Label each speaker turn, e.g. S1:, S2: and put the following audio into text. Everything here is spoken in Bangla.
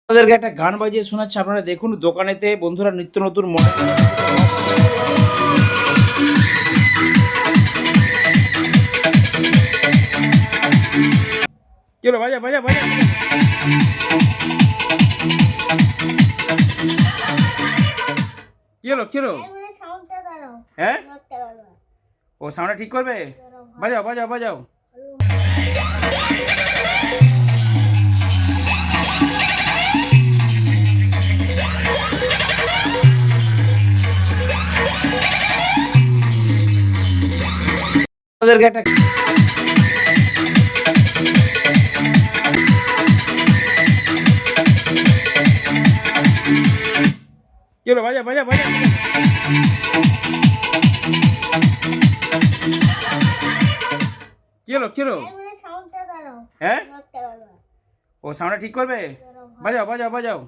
S1: আপনাদেরকে একটা গান বাজিয়ে শোনাচ্ছি, আপনারা দেখুন। দোকানেতে বন্ধুরা নিত্য নতুন মডেল কি হলো, বাজা বাজা বাজা কি হলো কি হলো? হ্যাঁ, ও সাউন্ডটা ঠিক করবে। বাজাও বাজাও বাজাও। আপনাদেরকে একটা কি হলো, বাজা বাজা বাজা কি হলো কি হলো? হ্যাঁ, ও সাউন্ডটা ঠিক করবে। বাজাও বাজাও বাজাও।